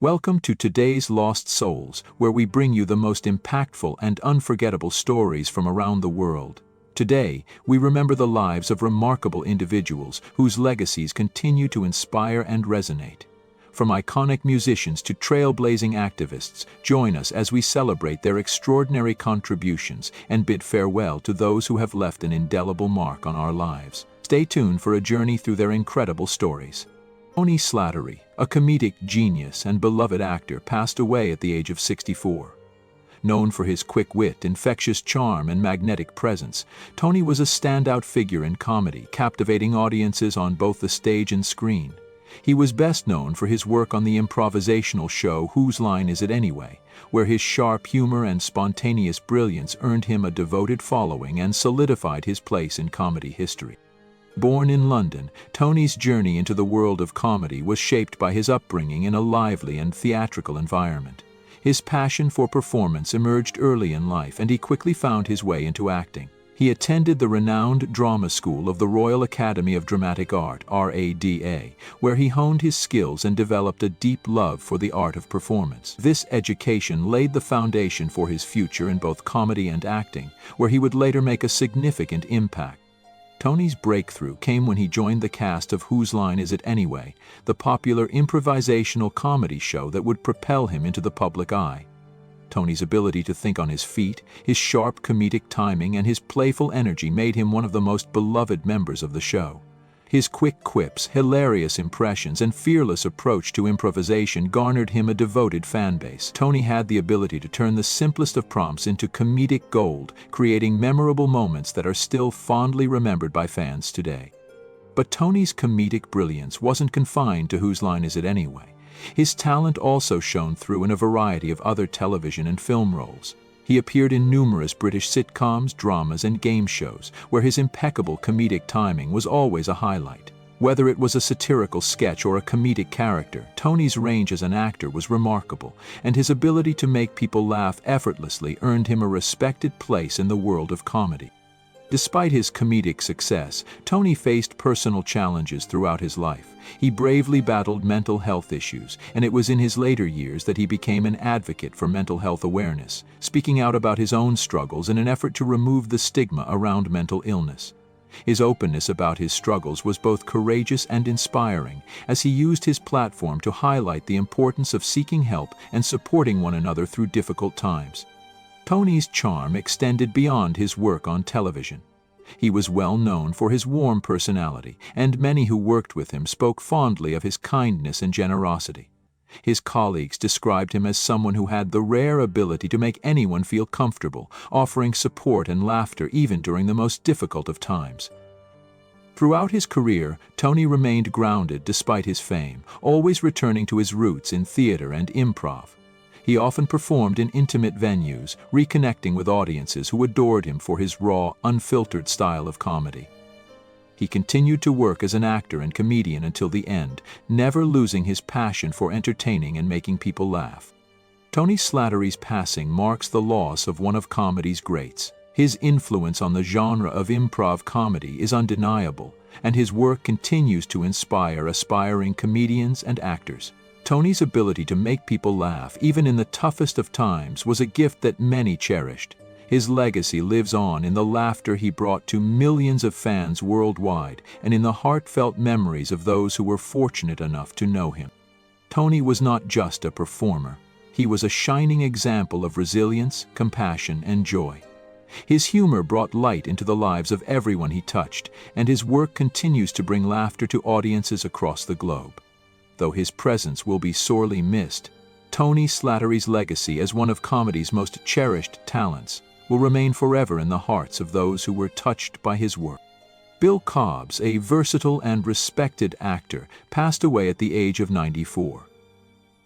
Welcome to today's Lost Souls, where we bring you the most impactful and unforgettable stories from around the world. Today, we remember the lives of remarkable individuals whose legacies continue to inspire and resonate. From iconic musicians to trailblazing activists, join us as we celebrate their extraordinary contributions and bid farewell to those who have left an indelible mark on our lives. Stay tuned for a journey through their incredible stories. Tony Slattery, a comedic genius and beloved actor, passed away at the age of 64. Known for his quick wit, infectious charm, and magnetic presence, Tony was a standout figure in comedy, captivating audiences on both the stage and screen. He was best known for his work on the improvisational show Whose Line Is It Anyway?, where his sharp humor and spontaneous brilliance earned him a devoted following and solidified his place in comedy history. Born in London, Tony's journey into the world of comedy was shaped by his upbringing in a lively and theatrical environment. His passion for performance emerged early in life, and he quickly found his way into acting. He attended the renowned drama school of the Royal Academy of Dramatic Art, RADA, where he honed his skills and developed a deep love for the art of performance. This education laid the foundation for his future in both comedy and acting, where he would later make a significant impact. Tony's breakthrough came when he joined the cast of Whose Line Is It Anyway?, the popular improvisational comedy show that would propel him into the public eye. Tony's ability to think on his feet, his sharp comedic timing, and his playful energy made him one of the most beloved members of the show. His quick quips, hilarious impressions, and fearless approach to improvisation garnered him a devoted fan base. Tony had the ability to turn the simplest of prompts into comedic gold, creating memorable moments that are still fondly remembered by fans today. But Tony's comedic brilliance wasn't confined to Whose Line Is It Anyway? His talent also shone through in a variety of other television and film roles. He appeared in numerous British sitcoms, dramas, and game shows, where his impeccable comedic timing was always a highlight. Whether it was a satirical sketch or a comedic character, Tony's range as an actor was remarkable, and his ability to make people laugh effortlessly earned him a respected place in the world of comedy. Despite his comedic success, Tony faced personal challenges throughout his life. He bravely battled mental health issues, and it was in his later years that he became an advocate for mental health awareness, speaking out about his own struggles in an effort to remove the stigma around mental illness. His openness about his struggles was both courageous and inspiring, as he used his platform to highlight the importance of seeking help and supporting one another through difficult times. Tony's charm extended beyond his work on television. He was well known for his warm personality, and many who worked with him spoke fondly of his kindness and generosity. His colleagues described him as someone who had the rare ability to make anyone feel comfortable, offering support and laughter even during the most difficult of times. Throughout his career, Tony remained grounded despite his fame, always returning to his roots in theater and improv. He often performed in intimate venues, reconnecting with audiences who adored him for his raw, unfiltered style of comedy. He continued to work as an actor and comedian until the end, never losing his passion for entertaining and making people laugh. Tony Slattery's passing marks the loss of one of comedy's greats. His influence on the genre of improv comedy is undeniable, and his work continues to inspire aspiring comedians and actors. Tony's ability to make people laugh, even in the toughest of times, was a gift that many cherished. His legacy lives on in the laughter he brought to millions of fans worldwide and in the heartfelt memories of those who were fortunate enough to know him. Tony was not just a performer. He was a shining example of resilience, compassion, and joy. His humor brought light into the lives of everyone he touched, and his work continues to bring laughter to audiences across the globe. Though his presence will be sorely missed, Tony Slattery's legacy as one of comedy's most cherished talents will remain forever in the hearts of those who were touched by his work. Bill Cobbs, a versatile and respected actor, passed away at the age of 94.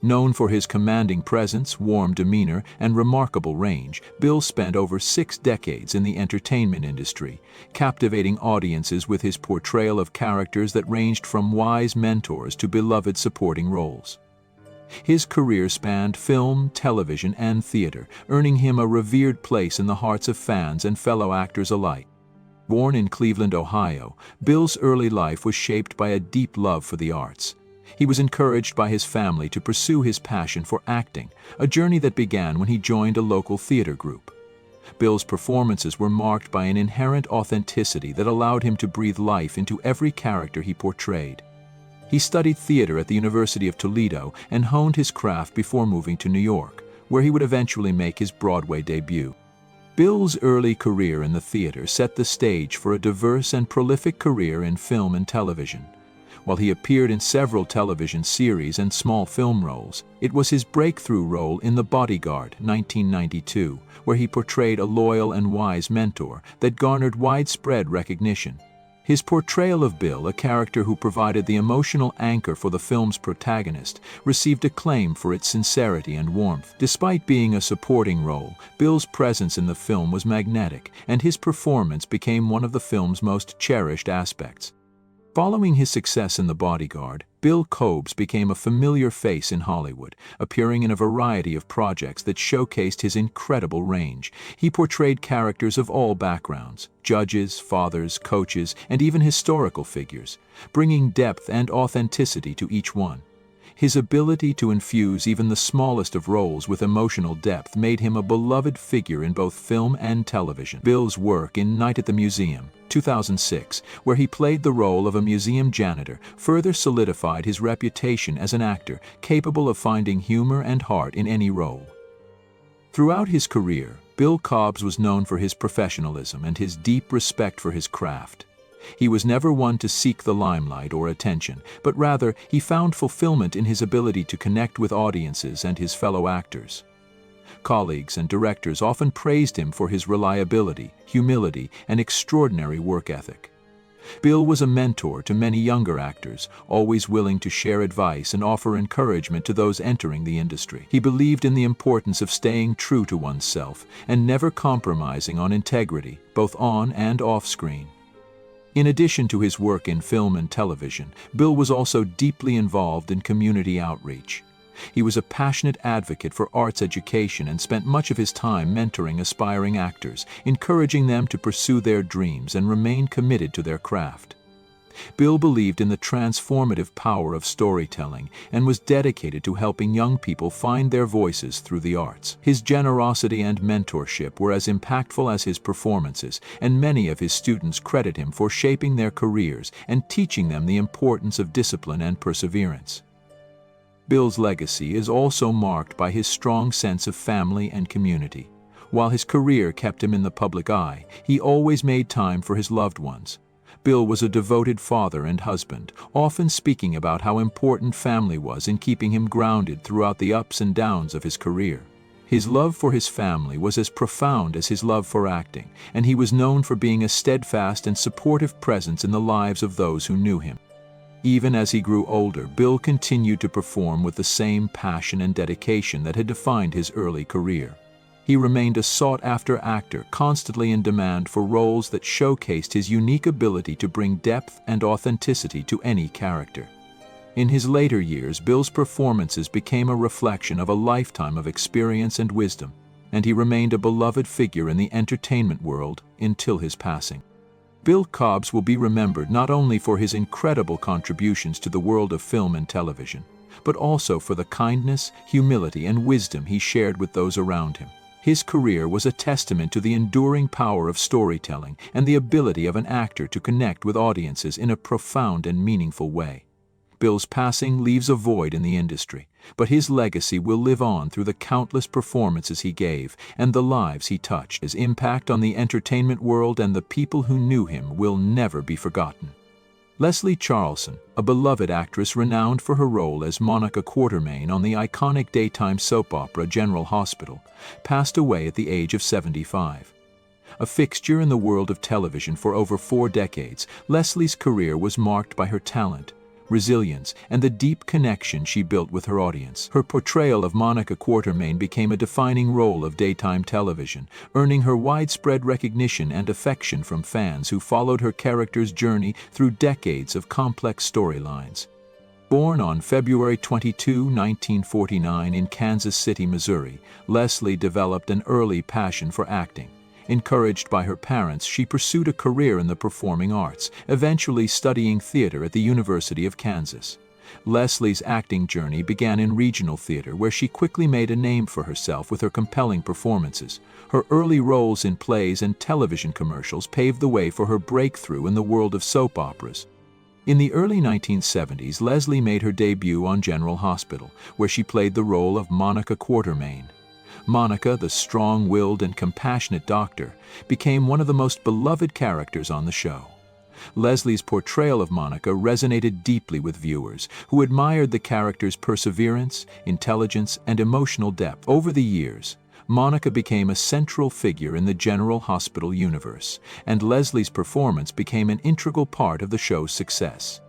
Known for his commanding presence, warm demeanor, and remarkable range, Bill spent over 6 decades in the entertainment industry, captivating audiences with his portrayal of characters that ranged from wise mentors to beloved supporting roles. His career spanned film, television, and theater, earning him a revered place in the hearts of fans and fellow actors alike. Born in Cleveland, Ohio, Bill's early life was shaped by a deep love for the arts. He was encouraged by his family to pursue his passion for acting, a journey that began when he joined a local theater group. Bill's performances were marked by an inherent authenticity that allowed him to breathe life into every character he portrayed. He studied theater at the University of Toledo and honed his craft before moving to New York, where he would eventually make his Broadway debut. Bill's early career in the theater set the stage for a diverse and prolific career in film and television. While he appeared in several television series and small film roles, it was his breakthrough role in The Bodyguard, 1992, where he portrayed a loyal and wise mentor that garnered widespread recognition. His portrayal of Bill, a character who provided the emotional anchor for the film's protagonist, received acclaim for its sincerity and warmth. Despite being a supporting role, Bill's presence in the film was magnetic, and his performance became one of the film's most cherished aspects. Following his success in The Bodyguard, Bill Cobbs became a familiar face in Hollywood, appearing in a variety of projects that showcased his incredible range. He portrayed characters of all backgrounds, judges, fathers, coaches, and even historical figures, bringing depth and authenticity to each one. His ability to infuse even the smallest of roles with emotional depth made him a beloved figure in both film and television. Bill's work in Night at the Museum, 2006, where he played the role of a museum janitor, further solidified his reputation as an actor capable of finding humor and heart in any role. Throughout his career, Bill Cobbs was known for his professionalism and his deep respect for his craft. He was never one to seek the limelight or attention, but rather he found fulfillment in his ability to connect with audiences and his fellow actors. Colleagues and directors often praised him for his reliability, humility, and extraordinary work ethic. Bill was a mentor to many younger actors, always willing to share advice and offer encouragement to those entering the industry. He believed in the importance of staying true to oneself and never compromising on integrity, both on and off screen. In addition to his work in film and television, Bill was also deeply involved in community outreach. He was a passionate advocate for arts education and spent much of his time mentoring aspiring actors, encouraging them to pursue their dreams and remain committed to their craft. Bill believed in the transformative power of storytelling and was dedicated to helping young people find their voices through the arts. His generosity and mentorship were as impactful as his performances, and many of his students credit him for shaping their careers and teaching them the importance of discipline and perseverance. Bill's legacy is also marked by his strong sense of family and community. While his career kept him in the public eye, he always made time for his loved ones. Bill was a devoted father and husband, often speaking about how important family was in keeping him grounded throughout the ups and downs of his career. His love for his family was as profound as his love for acting, and he was known for being a steadfast and supportive presence in the lives of those who knew him. Even as he grew older, Bill continued to perform with the same passion and dedication that had defined his early career. He remained a sought-after actor, constantly in demand for roles that showcased his unique ability to bring depth and authenticity to any character. In his later years, Bill's performances became a reflection of a lifetime of experience and wisdom, and he remained a beloved figure in the entertainment world until his passing. Bill Cobbs will be remembered not only for his incredible contributions to the world of film and television, but also for the kindness, humility, and wisdom he shared with those around him. His career was a testament to the enduring power of storytelling and the ability of an actor to connect with audiences in a profound and meaningful way. Bill's passing leaves a void in the industry, but his legacy will live on through the countless performances he gave and the lives he touched. His impact on the entertainment world and the people who knew him will never be forgotten. Leslie Charleson, a beloved actress renowned for her role as Monica Quartermaine on the iconic daytime soap opera General Hospital, passed away at the age of 75. A fixture in the world of television for over 4 decades, Leslie's career was marked by her talent, resilience, and the deep connection she built with her audience. Her portrayal of Monica Quartermaine became a defining role of daytime television, earning her widespread recognition and affection from fans who followed her character's journey through decades of complex storylines. Born on February 22, 1949 in Kansas City, Missouri, Leslie developed an early passion for acting. Encouraged by her parents, she pursued a career in the performing arts, eventually studying theater at the University of Kansas. Leslie's acting journey began in regional theater, where she quickly made a name for herself with her compelling performances. Her early roles in plays and television commercials paved the way for her breakthrough in the world of soap operas. In the early 1970s, Leslie made her debut on General Hospital, where she played the role of Monica Quartermaine. Monica, the strong-willed and compassionate doctor, became one of the most beloved characters on the show. Leslie's portrayal of Monica resonated deeply with viewers, who admired the character's perseverance, intelligence, and emotional depth. Over the years, Monica became a central figure in the General Hospital universe, and Leslie's performance became an integral part of the show's success.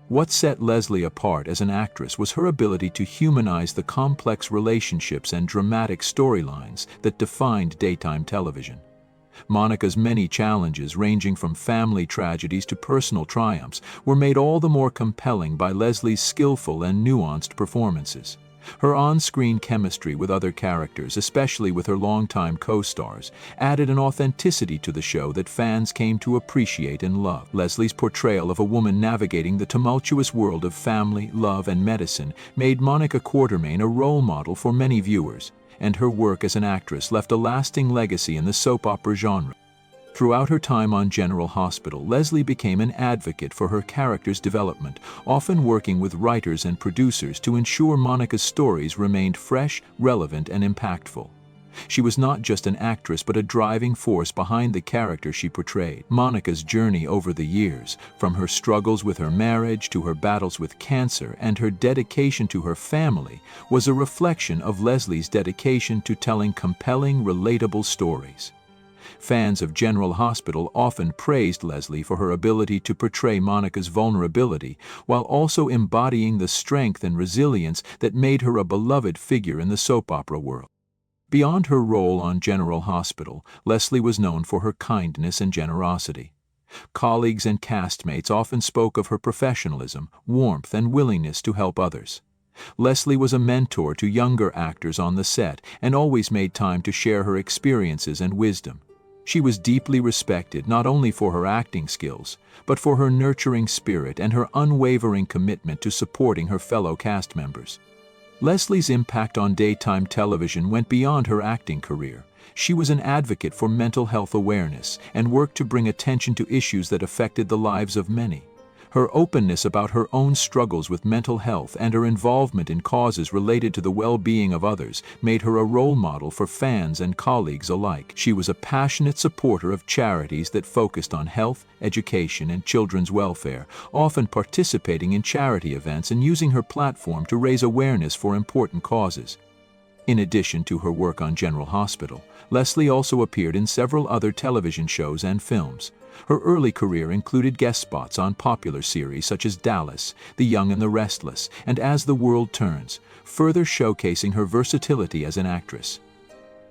What set Leslie apart as an actress was her ability to humanize the complex relationships and dramatic storylines that defined daytime television. Monica's many challenges, ranging from family tragedies to personal triumphs, were made all the more compelling by Leslie's skillful and nuanced performances. Her on-screen chemistry with other characters, especially with her longtime co-stars, added an authenticity to the show that fans came to appreciate and love. Leslie's portrayal of a woman navigating the tumultuous world of family, love, and medicine made Monica Quartermaine a role model for many viewers, and her work as an actress left a lasting legacy in the soap opera genre. Throughout her time on General Hospital, Leslie became an advocate for her character's development, often working with writers and producers to ensure Monica's stories remained fresh, relevant, and impactful. She was not just an actress but a driving force behind the character she portrayed. Monica's journey over the years, from her struggles with her marriage to her battles with cancer and her dedication to her family, was a reflection of Leslie's dedication to telling compelling, relatable stories. Fans of General Hospital often praised Leslie for her ability to portray Monica's vulnerability, while also embodying the strength and resilience that made her a beloved figure in the soap opera world. Beyond her role on General Hospital, Leslie was known for her kindness and generosity. Colleagues and castmates often spoke of her professionalism, warmth, and willingness to help others. Leslie was a mentor to younger actors on the set and always made time to share her experiences and wisdom. She was deeply respected not only for her acting skills, but for her nurturing spirit and her unwavering commitment to supporting her fellow cast members. Leslie's impact on daytime television went beyond her acting career. She was an advocate for mental health awareness and worked to bring attention to issues that affected the lives of many. Her openness about her own struggles with mental health and her involvement in causes related to the well-being of others made her a role model for fans and colleagues alike. She was a passionate supporter of charities that focused on health, education, and children's welfare, often participating in charity events and using her platform to raise awareness for important causes. In addition to her work on General Hospital, Leslie also appeared in several other television shows and films. Her early career included guest spots on popular series such as Dallas, The Young and the Restless, and As the World Turns, further showcasing her versatility as an actress.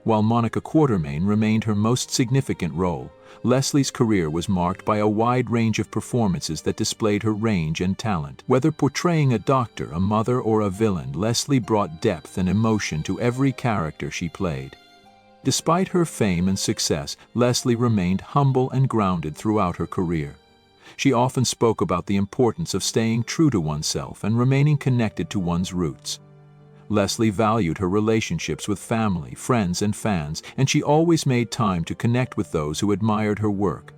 While Monica Quartermaine remained her most significant role, Leslie's career was marked by a wide range of performances that displayed her range and talent. Whether portraying a doctor, a mother, or a villain, Leslie brought depth and emotion to every character she played. Despite her fame and success, Leslie remained humble and grounded throughout her career. She often spoke about the importance of staying true to oneself and remaining connected to one's roots. Leslie valued her relationships with family, friends, and fans, and she always made time to connect with those who admired her work.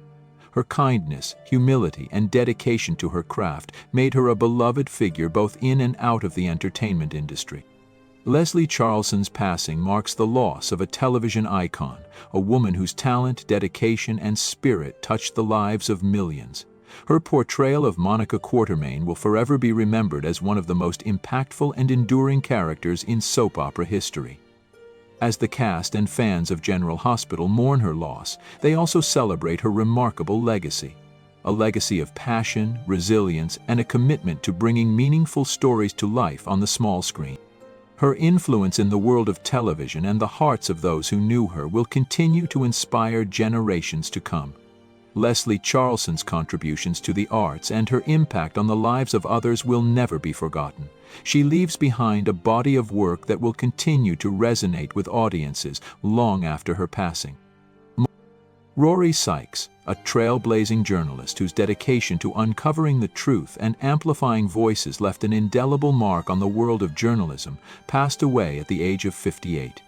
Her kindness, humility, and dedication to her craft made her a beloved figure both in and out of the entertainment industry. Leslie Charleson's passing marks the loss of a television icon, a woman whose talent, dedication, and spirit touched the lives of millions. Her portrayal of Monica Quartermaine will forever be remembered as one of the most impactful and enduring characters in soap opera history. As the cast and fans of General Hospital mourn her loss, they also celebrate her remarkable legacy. A legacy of passion, resilience, and a commitment to bringing meaningful stories to life on the small screen. Her influence in the world of television and the hearts of those who knew her will continue to inspire generations to come. Leslie Charleson's contributions to the arts and her impact on the lives of others will never be forgotten. She leaves behind a body of work that will continue to resonate with audiences long after her passing. Rory Sykes, a trailblazing journalist whose dedication to uncovering the truth and amplifying voices left an indelible mark on the world of journalism, passed away at the age of 58.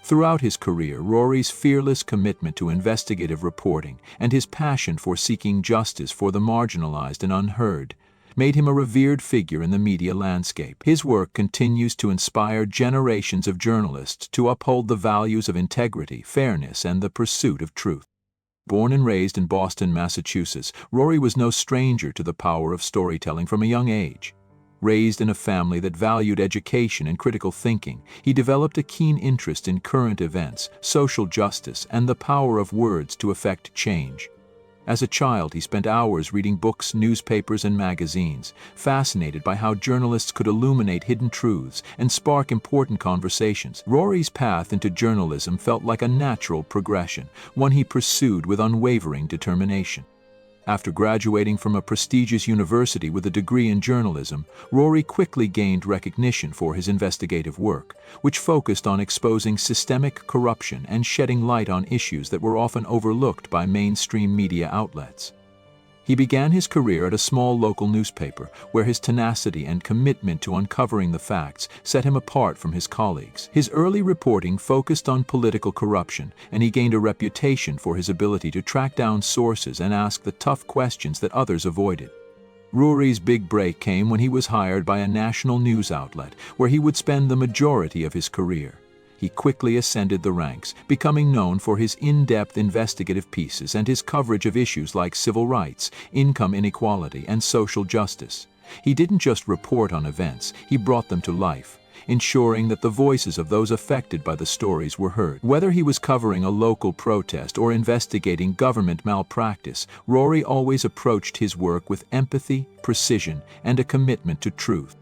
Throughout his career, Rory's fearless commitment to investigative reporting and his passion for seeking justice for the marginalized and unheard made him a revered figure in the media landscape. His work continues to inspire generations of journalists to uphold the values of integrity, fairness, and the pursuit of truth. Born and raised in Boston, Massachusetts, Rory was no stranger to the power of storytelling from a young age. Raised in a family that valued education and critical thinking, he developed a keen interest in current events, social justice, and the power of words to effect change. As a child, he spent hours reading books, newspapers, and magazines, fascinated by how journalists could illuminate hidden truths and spark important conversations. Rory's path into journalism felt like a natural progression, one he pursued with unwavering determination. After graduating from a prestigious university with a degree in journalism, Rory quickly gained recognition for his investigative work, which focused on exposing systemic corruption and shedding light on issues that were often overlooked by mainstream media outlets. He began his career at a small local newspaper, where his tenacity and commitment to uncovering the facts set him apart from his colleagues. His early reporting focused on political corruption, and he gained a reputation for his ability to track down sources and ask the tough questions that others avoided. Rory's big break came when he was hired by a national news outlet, where he would spend the majority of his career. He quickly ascended the ranks, becoming known for his in-depth investigative pieces and his coverage of issues like civil rights, income inequality, and social justice. He didn't just report on events, he brought them to life, ensuring that the voices of those affected by the stories were heard. Whether he was covering a local protest or investigating government malpractice, Rory always approached his work with empathy, precision, and a commitment to truth.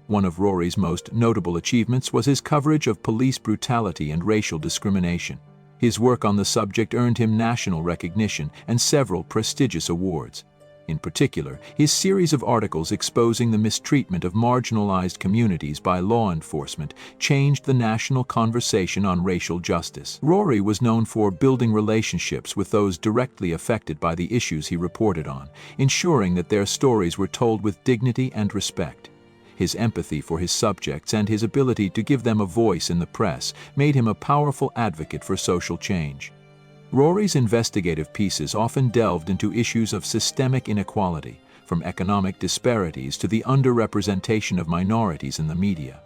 One of Rory's most notable achievements was his coverage of police brutality and racial discrimination. His work on the subject earned him national recognition and several prestigious awards. In particular, his series of articles exposing the mistreatment of marginalized communities by law enforcement changed the national conversation on racial justice. Rory was known for building relationships with those directly affected by the issues he reported on, ensuring that their stories were told with dignity and respect. His empathy for his subjects and his ability to give them a voice in the press made him a powerful advocate for social change. Rory's investigative pieces often delved into issues of systemic inequality, from economic disparities to the underrepresentation of minorities in the media.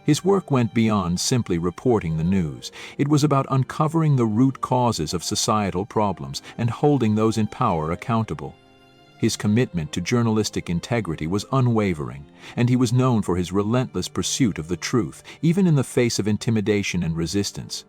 His work went beyond simply reporting the news. It was about uncovering the root causes of societal problems and holding those in power accountable. His commitment to journalistic integrity was unwavering, and he was known for his relentless pursuit of the truth, even in the face of intimidation and resistance.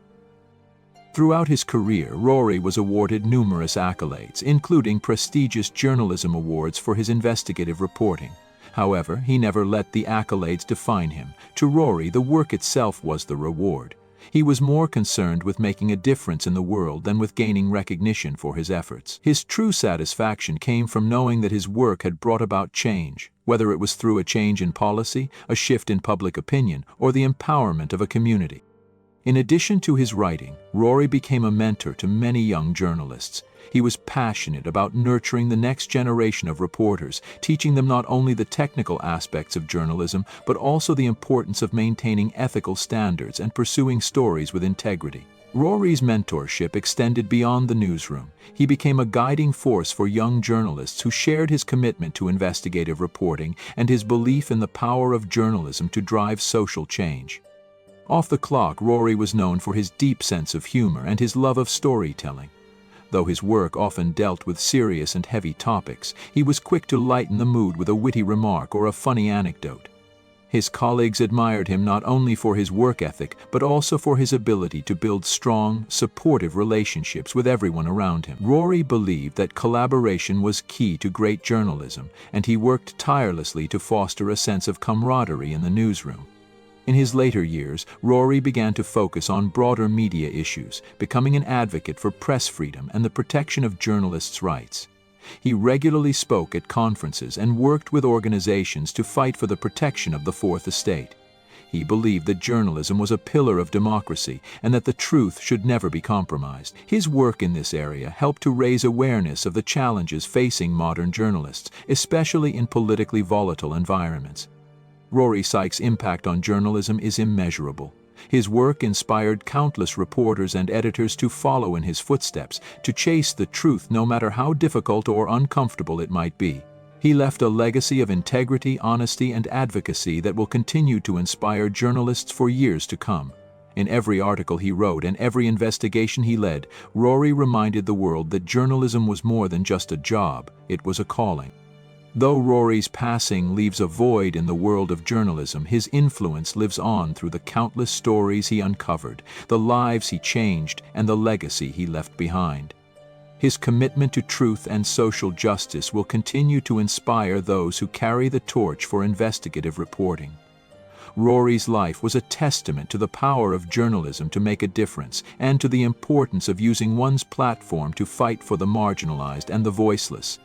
Throughout his career, Rory was awarded numerous accolades, including prestigious journalism awards for his investigative reporting. However, he never let the accolades define him. To Rory, the work itself was the reward. He was more concerned with making a difference in the world than with gaining recognition for his efforts. His true satisfaction came from knowing that his work had brought about change, whether it was through a change in policy, a shift in public opinion, or the empowerment of a community. In addition to his writing, Rory became a mentor to many young journalists. He was passionate about nurturing the next generation of reporters, teaching them not only the technical aspects of journalism, but also the importance of maintaining ethical standards and pursuing stories with integrity. Rory's mentorship extended beyond the newsroom. He became a guiding force for young journalists who shared his commitment to investigative reporting and his belief in the power of journalism to drive social change. Off the clock, Rory was known for his deep sense of humor and his love of storytelling. Though his work often dealt with serious and heavy topics, he was quick to lighten the mood with a witty remark or a funny anecdote. His colleagues admired him not only for his work ethic, but also for his ability to build strong, supportive relationships with everyone around him. Rory believed that collaboration was key to great journalism, and he worked tirelessly to foster a sense of camaraderie in the newsroom. In his later years, Rory began to focus on broader media issues, becoming an advocate for press freedom and the protection of journalists' rights. He regularly spoke at conferences and worked with organizations to fight for the protection of the Fourth Estate. He believed that journalism was a pillar of democracy and that the truth should never be compromised. His work in this area helped to raise awareness of the challenges facing modern journalists, especially in politically volatile environments. Rory Sykes' impact on journalism is immeasurable. His work inspired countless reporters and editors to follow in his footsteps, to chase the truth no matter how difficult or uncomfortable it might be. He left a legacy of integrity, honesty, and advocacy that will continue to inspire journalists for years to come. In every article he wrote and every investigation he led, Rory reminded the world that journalism was more than just a job, it was a calling. Though Rory's passing leaves a void in the world of journalism, his influence lives on through the countless stories he uncovered, the lives he changed, and the legacy he left behind. His commitment to truth and social justice will continue to inspire those who carry the torch for investigative reporting. Rory's life was a testament to the power of journalism to make a difference and to the importance of using one's platform to fight for the marginalized and the voiceless.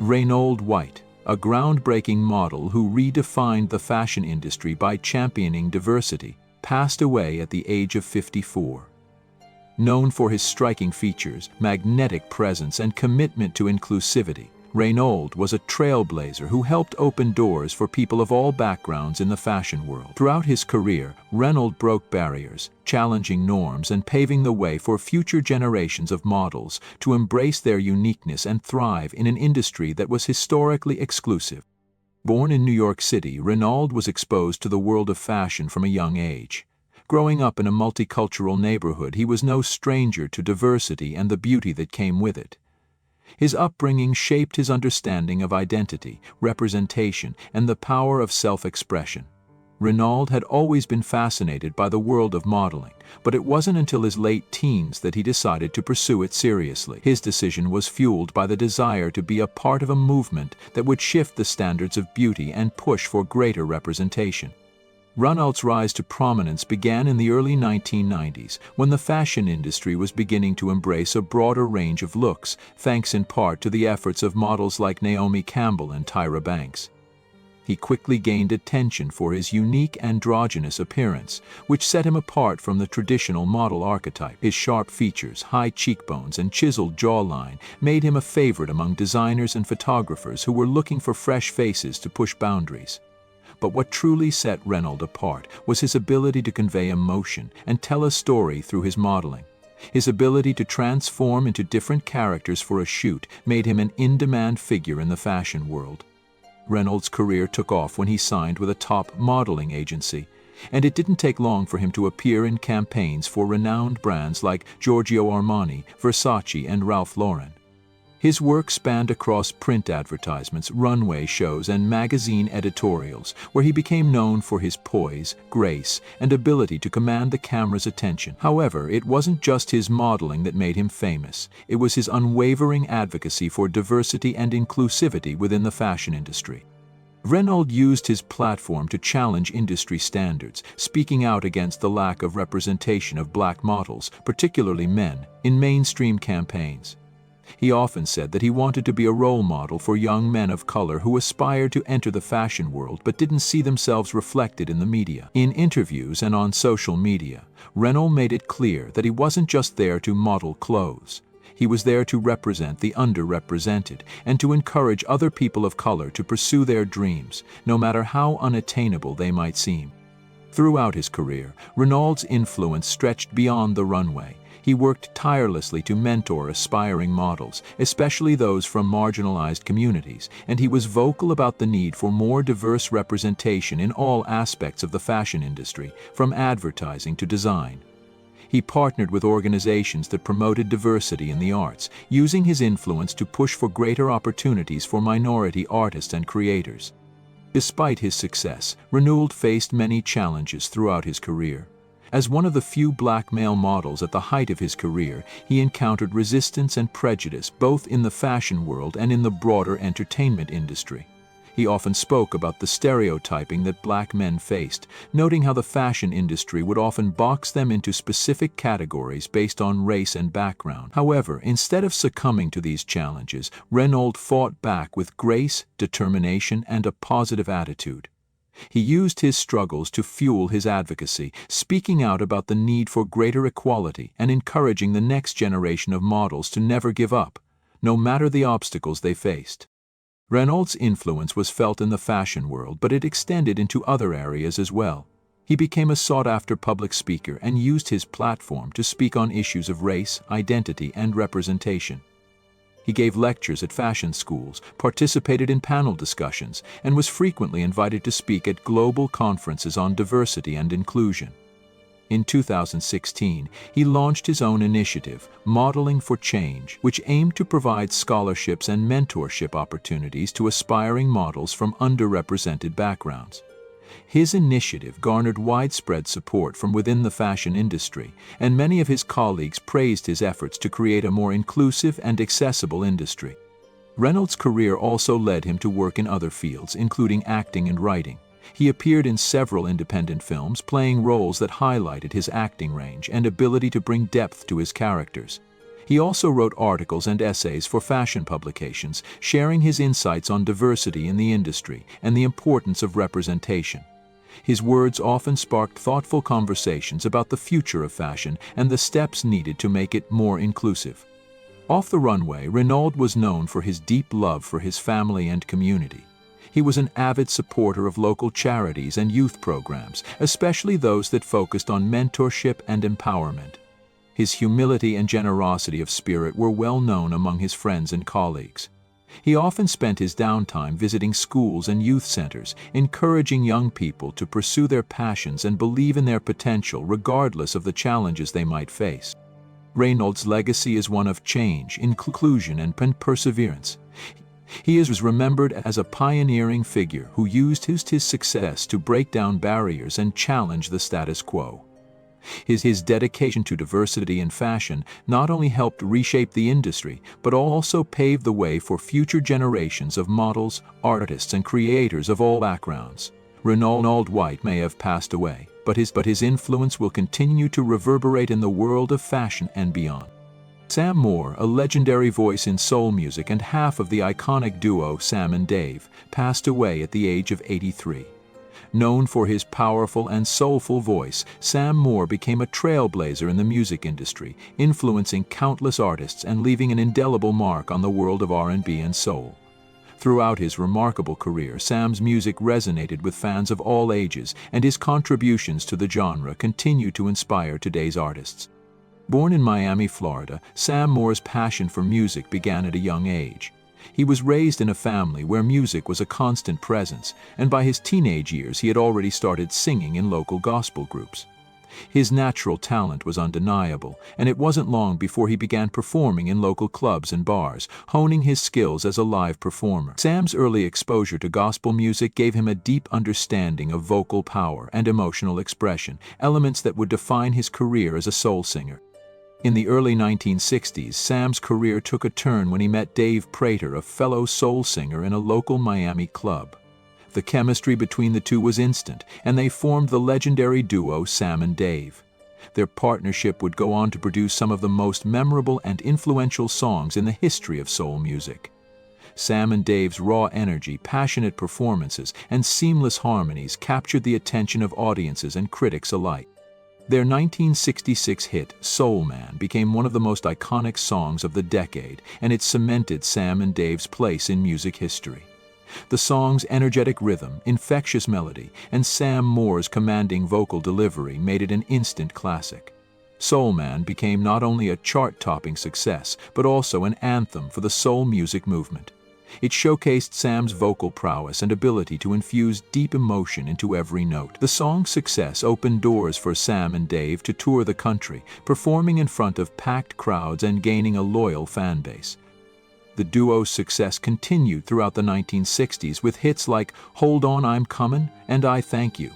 Renauld White, a groundbreaking model who redefined the fashion industry by championing diversity, passed away at the age of 54. Known for his striking features, magnetic presence, and commitment to inclusivity, Renauld was a trailblazer who helped open doors for people of all backgrounds in the fashion world. Throughout his career, Renauld broke barriers, challenging norms and paving the way for future generations of models to embrace their uniqueness and thrive in an industry that was historically exclusive. Born in New York City, Renauld was exposed to the world of fashion from a young age. Growing up in a multicultural neighborhood, he was no stranger to diversity and the beauty that came with it. His upbringing shaped his understanding of identity, representation, and the power of self-expression. Renauld had always been fascinated by the world of modeling, but it wasn't until his late teens that he decided to pursue it seriously. His decision was fueled by the desire to be a part of a movement that would shift the standards of beauty and push for greater representation. Renould's rise to prominence began in the early 1990s, when the fashion industry was beginning to embrace a broader range of looks, thanks in part to the efforts of models like Naomi Campbell and Tyra Banks. He quickly gained attention for his unique androgynous appearance, which set him apart from the traditional model archetype. His sharp features, high cheekbones, and chiseled jawline made him a favorite among designers and photographers who were looking for fresh faces to push boundaries. But what truly set Renauld apart was his ability to convey emotion and tell a story through his modeling. His ability to transform into different characters for a shoot made him an in-demand figure in the fashion world. Renould's career took off when he signed with a top modeling agency, and it didn't take long for him to appear in campaigns for renowned brands like Giorgio Armani, Versace, and Ralph Lauren. His work spanned across print advertisements, runway shows, and magazine editorials, where he became known for his poise, grace, and ability to command the camera's attention. However, it wasn't just his modeling that made him famous. It was his unwavering advocacy for diversity and inclusivity within the fashion industry. Renauld used his platform to challenge industry standards, speaking out against the lack of representation of black models, particularly men, in mainstream campaigns. He often said that he wanted to be a role model for young men of color who aspired to enter the fashion world but didn't see themselves reflected in the media. In interviews and on social media, Renauld made it clear that he wasn't just there to model clothes. He was there to represent the underrepresented and to encourage other people of color to pursue their dreams, no matter how unattainable they might seem. Throughout his career, Renould's influence stretched beyond the runway. He worked tirelessly to mentor aspiring models, especially those from marginalized communities, and he was vocal about the need for more diverse representation in all aspects of the fashion industry, from advertising to design. He partnered with organizations that promoted diversity in the arts, using his influence to push for greater opportunities for minority artists and creators. Despite his success, Renauld faced many challenges throughout his career. As one of the few black male models at the height of his career, he encountered resistance and prejudice both in the fashion world and in the broader entertainment industry. He often spoke about the stereotyping that black men faced, noting how the fashion industry would often box them into specific categories based on race and background. However, instead of succumbing to these challenges, Renauld fought back with grace, determination, and a positive attitude. He used his struggles to fuel his advocacy, speaking out about the need for greater equality and encouraging the next generation of models to never give up, no matter the obstacles they faced. Renault's influence was felt in the fashion world, but it extended into other areas as well. He became a sought-after public speaker and used his platform to speak on issues of race, identity, and representation. He gave lectures at fashion schools, participated in panel discussions, and was frequently invited to speak at global conferences on diversity and inclusion. In 2016, he launched his own initiative, Modeling for Change, which aimed to provide scholarships and mentorship opportunities to aspiring models from underrepresented backgrounds. His initiative garnered widespread support from within the fashion industry, and many of his colleagues praised his efforts to create a more inclusive and accessible industry. Renault's career also led him to work in other fields, including acting and writing. He appeared in several independent films, playing roles that highlighted his acting range and ability to bring depth to his characters. He also wrote articles and essays for fashion publications, sharing his insights on diversity in the industry and the importance of representation. His words often sparked thoughtful conversations about the future of fashion and the steps needed to make it more inclusive. Off the runway, Renauld was known for his deep love for his family and community. He was an avid supporter of local charities and youth programs, especially those that focused on mentorship and empowerment. His humility and generosity of spirit were well known among his friends and colleagues. He often spent his downtime visiting schools and youth centers, encouraging young people to pursue their passions and believe in their potential regardless of the challenges they might face. Renault's legacy is one of change, inclusion, and perseverance. He is remembered as a pioneering figure who used his success to break down barriers and challenge the status quo. His dedication to diversity in fashion not only helped reshape the industry, but also paved the way for future generations of models, artists, and creators of all backgrounds. Renauld White may have passed away, but his influence will continue to reverberate in the world of fashion and beyond. Sam Moore, a legendary voice in soul music and half of the iconic duo Sam and Dave, passed away at the age of 83. Known for his powerful and soulful voice, Sam Moore became a trailblazer in the music industry, influencing countless artists and leaving an indelible mark on the world of R&B and soul. Throughout his remarkable career, Sam's music resonated with fans of all ages, and his contributions to the genre continue to inspire today's artists. Born in Miami, Florida, Sam Moore's passion for music began at a young age. He was raised in a family where music was a constant presence, and by his teenage years he had already started singing in local gospel groups. His natural talent was undeniable, and it wasn't long before he began performing in local clubs and bars, honing his skills as a live performer. Sam's early exposure to gospel music gave him a deep understanding of vocal power and emotional expression, elements that would define his career as a soul singer. In the early 1960s, Sam's career took a turn when he met Dave Prater, a fellow soul singer, in a local Miami club. The chemistry between the two was instant, and they formed the legendary duo Sam and Dave. Their partnership would go on to produce some of the most memorable and influential songs in the history of soul music. Sam and Dave's raw energy, passionate performances, and seamless harmonies captured the attention of audiences and critics alike. Their 1966 hit, Soul Man, became one of the most iconic songs of the decade, and it cemented Sam and Dave's place in music history. The song's energetic rhythm, infectious melody, and Sam Moore's commanding vocal delivery made it an instant classic. Soul Man became not only a chart-topping success, but also an anthem for the soul music movement. It showcased Sam's vocal prowess and ability to infuse deep emotion into every note. The song's success opened doors for Sam and Dave to tour the country, performing in front of packed crowds and gaining a loyal fan base. The duo's success continued throughout the 1960s with hits like Hold On, I'm Comin' and I Thank You.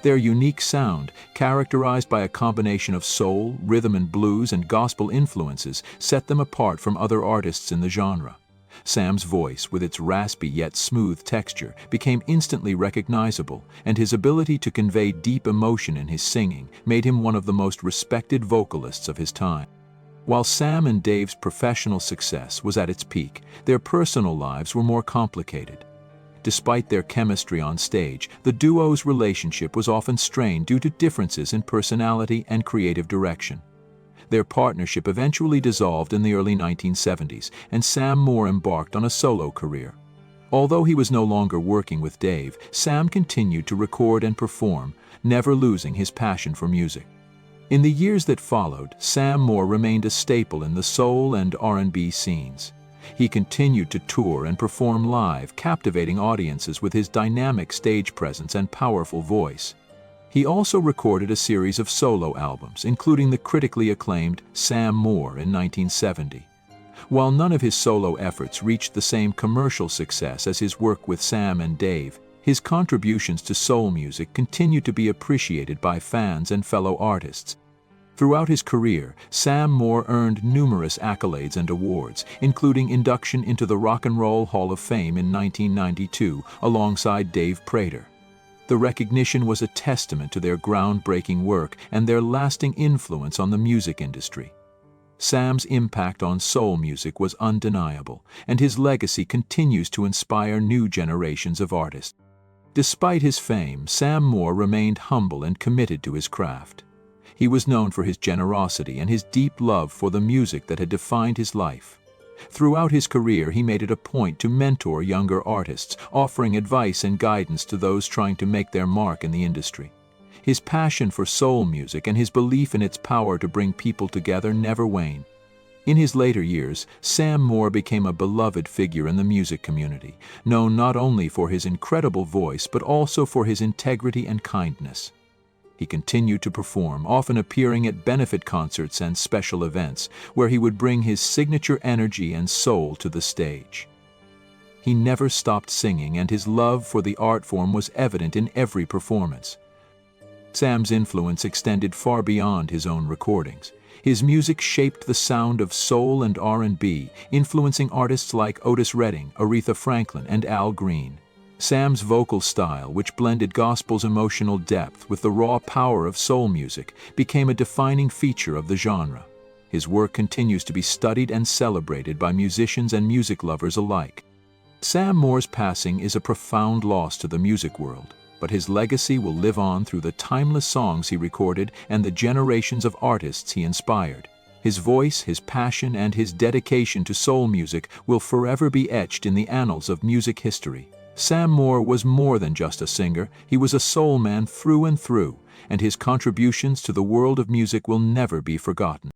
Their unique sound, characterized by a combination of soul, rhythm and blues, and gospel influences, set them apart from other artists in the genre. Sam's voice, with its raspy yet smooth texture, became instantly recognizable, and his ability to convey deep emotion in his singing made him one of the most respected vocalists of his time. While Sam and Dave's professional success was at its peak, their personal lives were more complicated. Despite their chemistry on stage, the duo's relationship was often strained due to differences in personality and creative direction. Their partnership eventually dissolved in the early 1970s, and Sam Moore embarked on a solo career. Although he was no longer working with Dave, Sam continued to record and perform, never losing his passion for music. In the years that followed, Sam Moore remained a staple in the soul and R&B scenes. He continued to tour and perform live, captivating audiences with his dynamic stage presence and powerful voice. He also recorded a series of solo albums, including the critically acclaimed Sam Moore in 1970. While none of his solo efforts reached the same commercial success as his work with Sam and Dave, his contributions to soul music continued to be appreciated by fans and fellow artists. Throughout his career, Sam Moore earned numerous accolades and awards, including induction into the Rock and Roll Hall of Fame in 1992 alongside Dave Prater. The recognition was a testament to their groundbreaking work and their lasting influence on the music industry. Sam's impact on soul music was undeniable, and his legacy continues to inspire new generations of artists. Despite his fame, Sam Moore remained humble and committed to his craft. He was known for his generosity and his deep love for the music that had defined his life. Throughout his career, he made it a point to mentor younger artists, offering advice and guidance to those trying to make their mark in the industry. His passion for soul music and his belief in its power to bring people together never waned. In his later years, Sam Moore became a beloved figure in the music community, known not only for his incredible voice but also for his integrity and kindness. He continued to perform, often appearing at benefit concerts and special events, where he would bring his signature energy and soul to the stage. He never stopped singing, and his love for the art form was evident in every performance. Sam's influence extended far beyond his own recordings. His music shaped the sound of soul and R&B, influencing artists like Otis Redding, Aretha Franklin, and Al Green. Sam's vocal style, which blended gospel's emotional depth with the raw power of soul music, became a defining feature of the genre. His work continues to be studied and celebrated by musicians and music lovers alike. Sam Moore's passing is a profound loss to the music world, but his legacy will live on through the timeless songs he recorded and the generations of artists he inspired. His voice, his passion, and his dedication to soul music will forever be etched in the annals of music history. Sam Moore was more than just a singer. He was a soul man through and through, and his contributions to the world of music will never be forgotten.